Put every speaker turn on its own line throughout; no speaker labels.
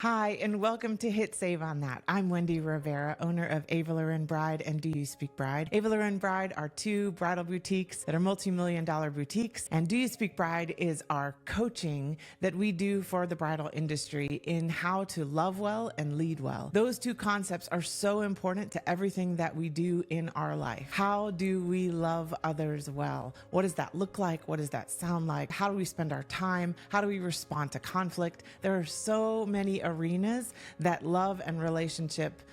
Hi, and welcome to Hit Save on That. I'm Wendy Rivera, owner of Rivera Bride and Do You Speak Bride. Rivera Bride are two bridal boutiques that are multi-million-dollar boutiques, and Do You Speak Bride is our coaching that we do for the bridal industry in how to love well and lead well. Those two concepts are so important to everything that we do in our life. How do we love others well? What does that look like? What does that sound like? How do we spend our time? How do we respond to conflict? There are so many arenas that love and relationship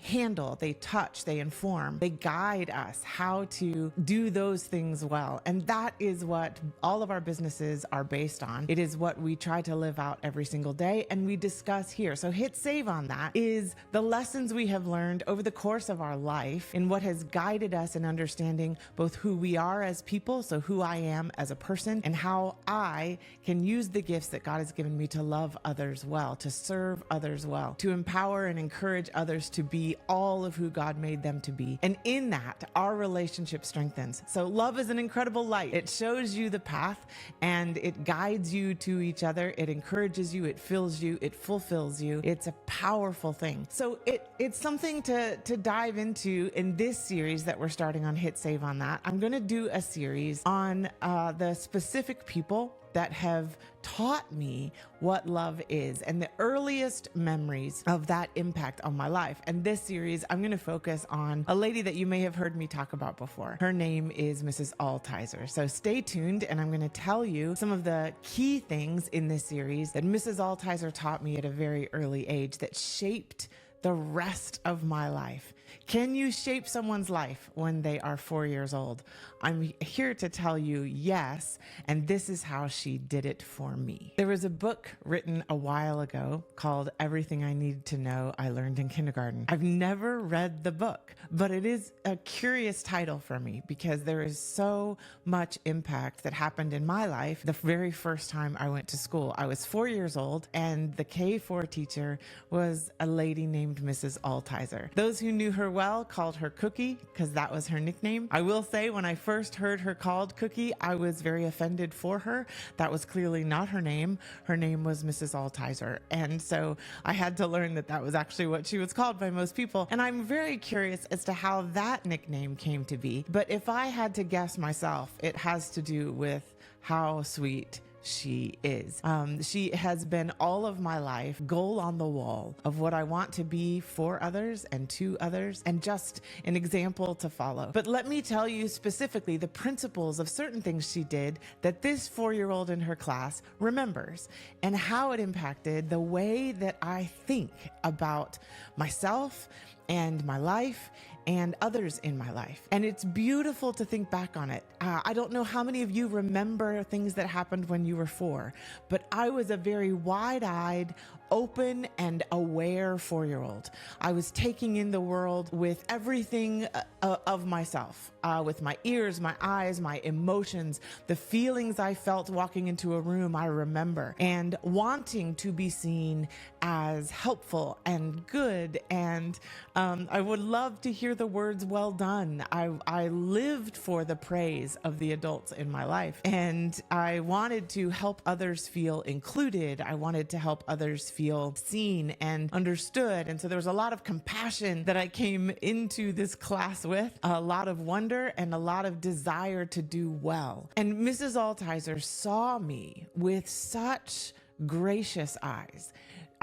handle, they touch, they inform, they guide us how to do those things well. And that is what all of our businesses are based on. It is what we try to live out every single day and we discuss here. So Hit Save on That is the lessons we have learned over the course of our life and what has guided us in understanding both who we are as people, so who I am as a person, and how I can use the gifts that God has given me to love others well, to serve others well, to empower and encourage others to be all of who God made them to be. And in that, our relationship strengthens. So love is an incredible light. It shows you the path and it guides you to each other. It encourages you, it fills you, it fulfills you. It's a powerful thing. So it's something to dive into in this series that we're starting on Hit Save on That. I'm going to do a series on the specific people that have taught me what love is and the earliest memories of that impact on my life. And this series, I'm going to focus on a lady that you may have heard me talk about before. Her name is Mrs. Altizer. So stay tuned and I'm going to tell you some of the key things in this series that Mrs. Altizer taught me at a very early age that shaped the rest of my life. Can you shape someone's life when they are 4 years old? I'm here to tell you yes, and this is how she did it for me. There was a book written a while ago called Everything I Needed to Know I Learned in Kindergarten. I've never read the book, but it is a curious title for me because there is so much impact that happened in my life the very first time I went to school. I was 4 years old, and the K4 teacher was a lady named Mrs. Altizer. Those who knew her well called her Cookie because that was her nickname. I will say when I first heard her called Cookie, I was very offended for her. That was clearly not her name. Her name was Mrs. Altizer. And so I had to learn that that was actually what she was called by most people. And I'm very curious as to how that nickname came to be. But if I had to guess myself, it has to do with how sweet she is. She has been all of my life, goal on the wall of what I want to be for others and to others, and just an example to follow. But let me tell you specifically the principles of certain things she did that this 4-year-old in her class remembers and how it impacted the way that I think about myself and my life and others in my life. And it's beautiful to think back on it. I don't know how many of you remember things that happened when you were 4, but I was a very wide-eyed, open and aware 4-year-old. I was taking in the world with everything of myself, with my ears, my eyes, my emotions, the feelings I felt walking into a room, I remember, and wanting to be seen as helpful and good. And I would love to hear the words, well done. I lived for the praise of the adults in my life, and I wanted to help others feel included. I wanted to help others feel seen and understood. And so there was a lot of compassion that I came into this class with, a lot of wonder and a lot of desire to do well. And Mrs. Altizer saw me with such gracious eyes.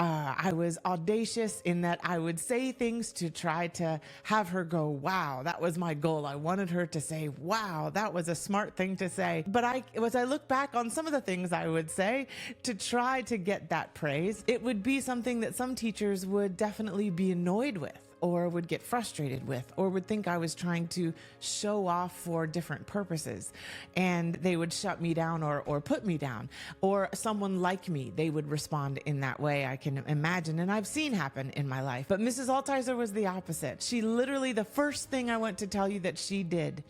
I was audacious in that I would say things to try to have her go, wow, that was my goal. I wanted her to say, wow, that was a smart thing to say. But as I look back on some of the things I would say to try to get that praise, it would be something that some teachers would definitely be annoyed with, or would get frustrated with, or would think I was trying to show off for different purposes. And they would shut me down or put me down. Or someone like me, they would respond in that way, I can imagine, and I've seen happen in my life. But Mrs. Altizer was the opposite. She literally, the first thing I want to tell you that she did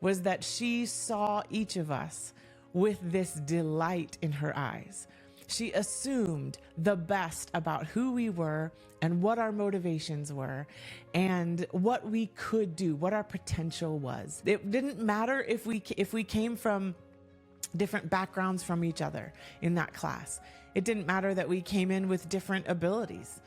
was that she saw each of us with this delight in her eyes. She assumed the best about who we were and what our motivations were and what we could do, what our potential was. It didn't matter if we came from different backgrounds from each other in that class. It didn't matter that we came in with different abilities,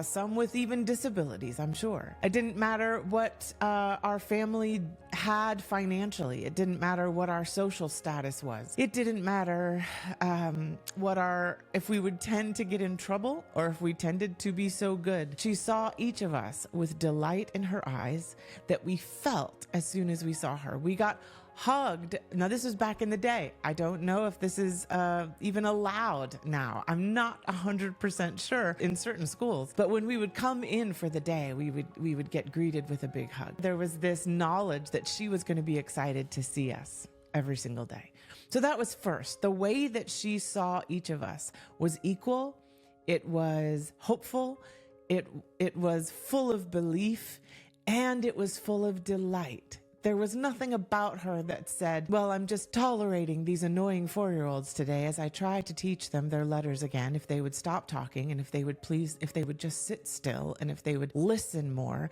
some with even disabilities, I'm sure. It didn't matter what our family had financially. It didn't matter what our social status was. It didn't matter if we would tend to get in trouble or if we tended to be so good. She saw each of us with delight in her eyes that we felt as soon as we saw her. We got hugged. Now, this was back in the day. I don't know if this is even allowed now. I'm not 100% sure in certain schools. But when we would come in for the day, we would get greeted with a big hug. There was this knowledge that she was going to be excited to see us every single day. So that was first. The way that she saw each of us was equal. It was hopeful. It was full of belief, and it was full of delight. There was nothing about her that said, well, I'm just tolerating these annoying 4-year-olds today as I try to teach them their letters again. If they would stop talking and if they would just sit still and if they would listen more,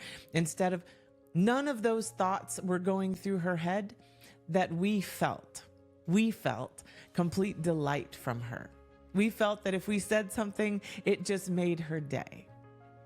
none of those thoughts were going through her head that we felt complete delight from her. We felt that if we said something, it just made her day.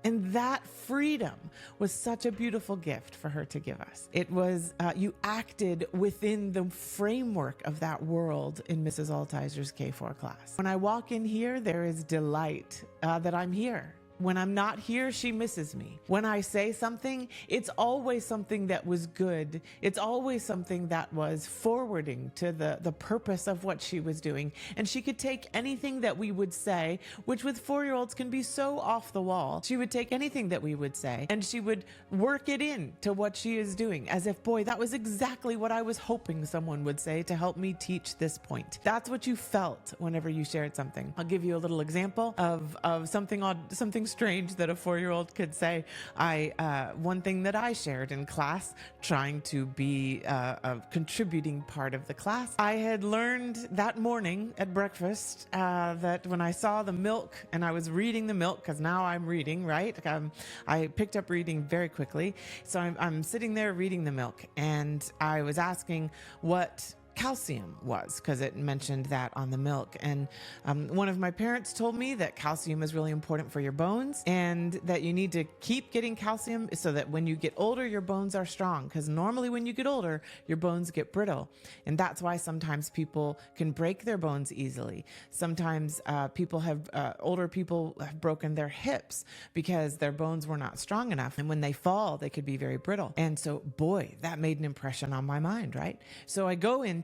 And that freedom was such a beautiful gift for her to give us. It was, you acted within the framework of that world in Mrs. Altizer's K4 class. When I walk in here, there is delight that I'm here. When I'm not here, she misses me. When I say something, it's always something that was good. It's always something that was forwarding to the purpose of what she was doing. And she could take anything that we would say, which with 4-year-olds can be so off the wall. She would take anything that we would say and she would work it in to what she is doing, as if, boy, that was exactly what I was hoping someone would say to help me teach this point. That's what you felt whenever you shared something. I'll give you a little example of something odd, something strange that a 4-year-old could say. One thing that I shared in class, trying to be a contributing part of the class, I had learned that morning at breakfast that when I saw the milk and I was reading the milk, because now I'm reading, right? I picked up reading very quickly. So I'm sitting there reading the milk and I was asking what calcium was, because it mentioned that on the milk. And one of my parents told me that calcium is really important for your bones and that you need to keep getting calcium so that when you get older, your bones are strong. Because normally when you get older, your bones get brittle. And that's why sometimes people can break their bones easily. Sometimes older people have broken their hips because their bones were not strong enough. And when they fall, they could be very brittle. And so, boy, that made an impression on my mind, right? So I go into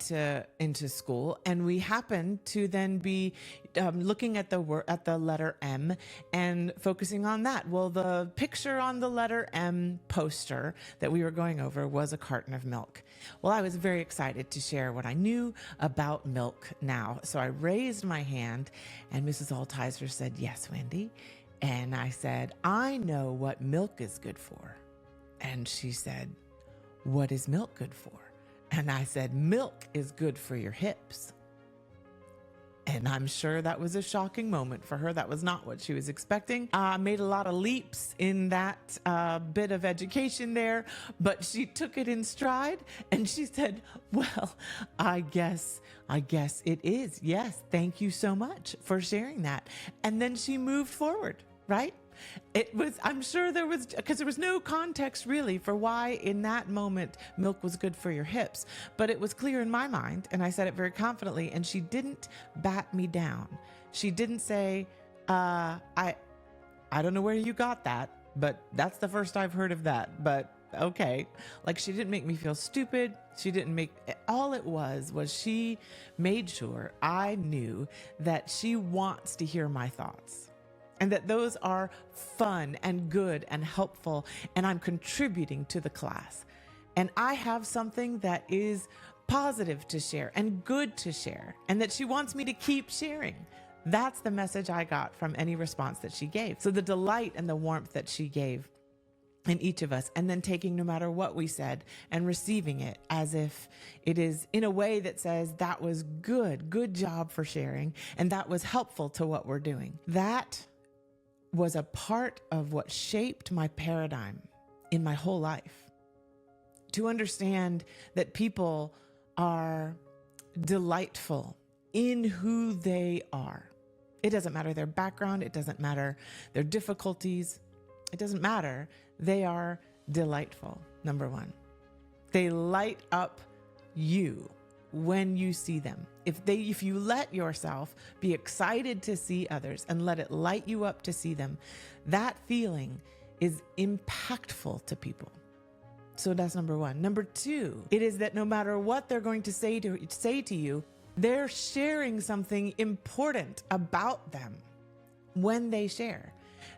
school, and we happen to then be looking at the letter M and focusing on that. Well, the picture on the letter M poster that we were going over was a carton of milk. Well, I was very excited to share what I knew about milk now. So I raised my hand, and Mrs. Altizer said, "Yes, Wendy." And I said, "I know what milk is good for." And she said, "What is milk good for?" And I said, "Milk is good for your hips." And I'm sure that was a shocking moment for her. That was not what she was expecting. I made a lot of leaps in that bit of education there, but she took it in stride and she said, "Well, I guess it is. Yes, thank you so much for sharing that." And then she moved forward, right? I'm sure because there was no context really for why in that moment milk was good for your hips, but it was clear in my mind, and I said it very confidently, and she didn't bat me down. She didn't say, I don't know where you got that, but that's the first I've heard of that, but okay. Like, she didn't make me feel stupid. All it was she made sure I knew that she wants to hear my thoughts. And that those are fun and good and helpful, and I'm contributing to the class. And I have something that is positive to share and good to share, and that she wants me to keep sharing. That's the message I got from any response that she gave. So the delight and the warmth that she gave in each of us, and then taking no matter what we said and receiving it as if it is in a way that says, that was good job for sharing, and that was helpful to what we're doing. That was a part of what shaped my paradigm in my whole life. To understand that people are delightful in who they are. It doesn't matter their background. It doesn't matter their difficulties. It doesn't matter. They are delightful. Number one, they light up you when you see them. If you let yourself be excited to see others and let it light you up to see them, that feeling is impactful to people. So that's number one. Number two, it is that no matter what they're going to say to you, they're sharing something important about them when they share.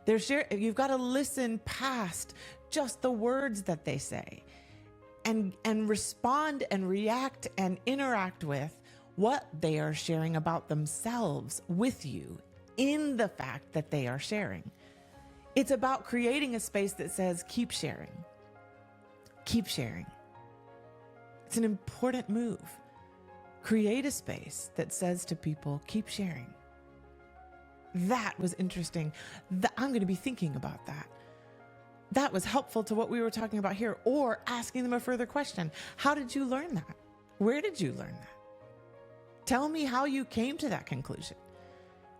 You've got to listen past just the words that they say and respond and react and interact with what they are sharing about themselves with you in the fact that they are sharing. It's about creating a space that says, keep sharing. Keep sharing. It's an important move. Create a space that says to people, keep sharing. That was interesting. I'm going to be thinking about that. That was helpful to what we were talking about here, or asking them a further question. How did you learn that? Where did you learn that? Tell me how you came to that conclusion.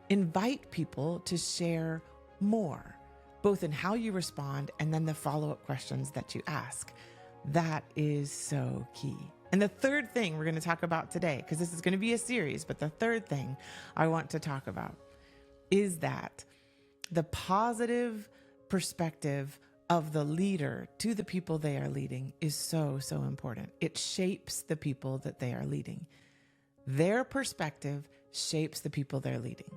Invite people to share more, both in how you respond and then the follow-up questions that you ask. That is so key. And the third thing we're going to talk about today, because this is going to be a series, but the third thing I want to talk about is that the positive perspective of the leader to the people they are leading is so, so important. It shapes the people that they are leading. Their perspective shapes the people they're leading.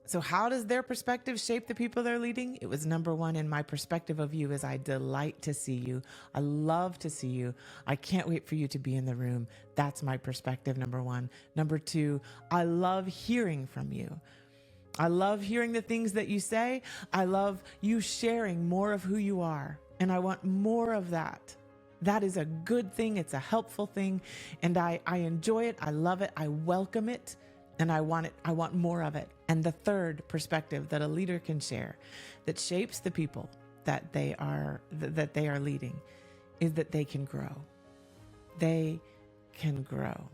So how does their perspective shape the people they're leading? It was number one in my perspective of you is I delight to see you. I love to see you. I can't wait for you to be in the room. That's my perspective, number one. Number two, I love hearing from you. I love hearing the things that you say. I love you sharing more of who you are. And I want more of that. That is a good thing. It's a helpful thing. And I enjoy it. I love it. I welcome it. And I want it. I want more of it. And the third perspective that a leader can share that shapes the people that they are leading is that they can grow. They can grow.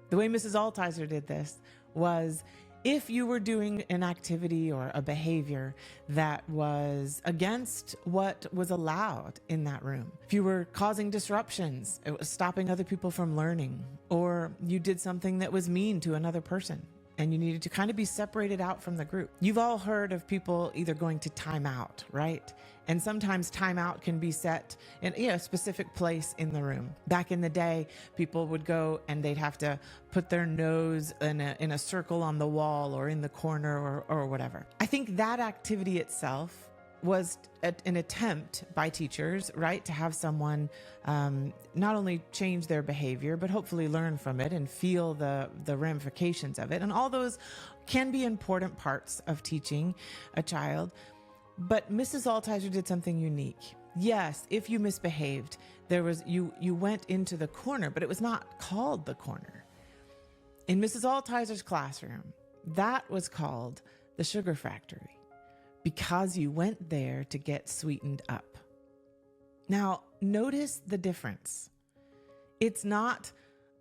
The way Mrs. Altizer did this was if you were doing an activity or a behavior that was against what was allowed in that room, if you were causing disruptions, it was stopping other people from learning, or you did something that was mean to another person and you needed to kind of be separated out from the group. You've all heard of people either going to time out, right? And sometimes timeout can be set in a specific place in the room. Back in the day, people would go and they'd have to put their nose in a circle on the wall or in the corner or whatever. I think that activity itself was an attempt by teachers, right, to have someone not only change their behavior, but hopefully learn from it and feel the ramifications of it. And all those can be important parts of teaching a child. But Mrs. Altizer did something unique. Yes, if you misbehaved, you went into the corner, but it was not called the corner. In Mrs. Altizer's classroom, that was called the sugar factory, because you went there to get sweetened up. Now, notice the difference. It's not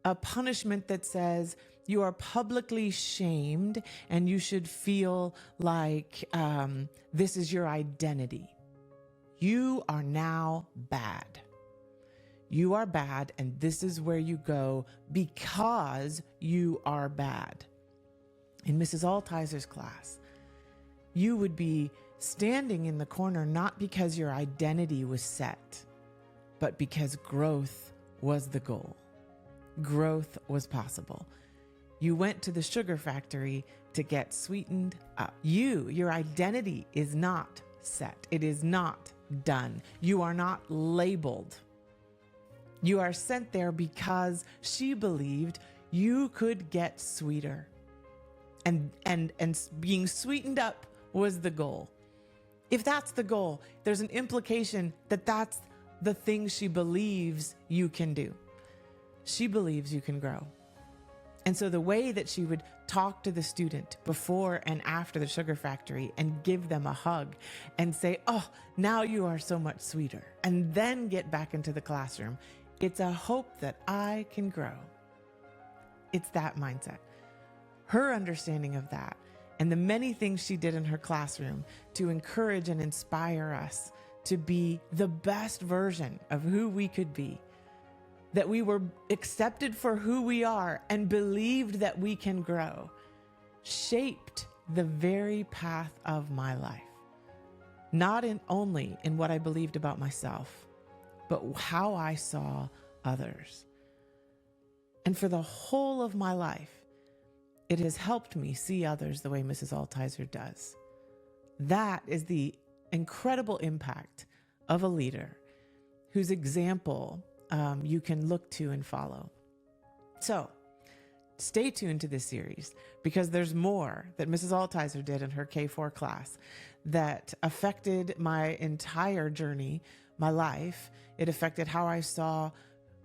a punishment that says you are publicly shamed and you should feel like this is your identity. You are now bad. You are bad, and this is where you go because you are bad. In Mrs. Altizer's class, you would be standing in the corner not because your identity was set, but because growth was the goal. Growth was possible. You went to the sugar factory to get sweetened up. Your identity is not set. It is not done. You are not labeled. You are sent there because she believed you could get sweeter. And being sweetened up was the goal. If that's the goal, there's an implication that that's the thing she believes you can do. She believes you can grow. And so the way that she would talk to the student before and after the sugar factory and give them a hug and say, oh, now you are so much sweeter, and then get back into the classroom, it's a hope that I can grow. It's that mindset. Her understanding of that and the many things she did in her classroom to encourage and inspire us to be the best version of who we could be, that we were accepted for who we are and believed that we can grow, shaped the very path of my life. Not only in what I believed about myself, but how I saw others. And for the whole of my life, it has helped me see others the way Mrs. Altizer does. That is the incredible impact of a leader whose example you can look to and follow. So stay tuned to this series, because there's more that Mrs. Altizer did in her K4 class that affected my entire journey, my life. It affected how I saw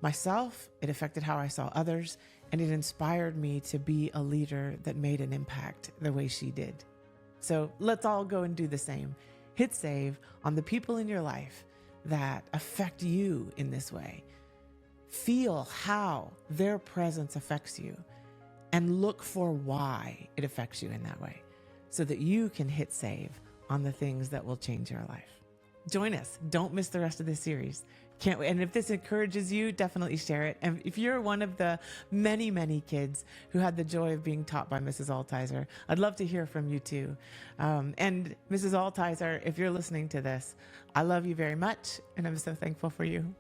myself. It affected how I saw others. And it inspired me to be a leader that made an impact the way she did. So let's all go and do the same. Hit save on the people in your life that affect you in this way. Feel how their presence affects you and look for why it affects you in that way so that you can hit save on the things that will change your life. Join us. Don't miss the rest of this series. Can't wait. And if this encourages you, definitely share it. And if you're one of the many, many kids who had the joy of being taught by Mrs. Altizer, I'd love to hear from you too. And Mrs. Altizer, if you're listening to this, I love you very much, and I'm so thankful for you.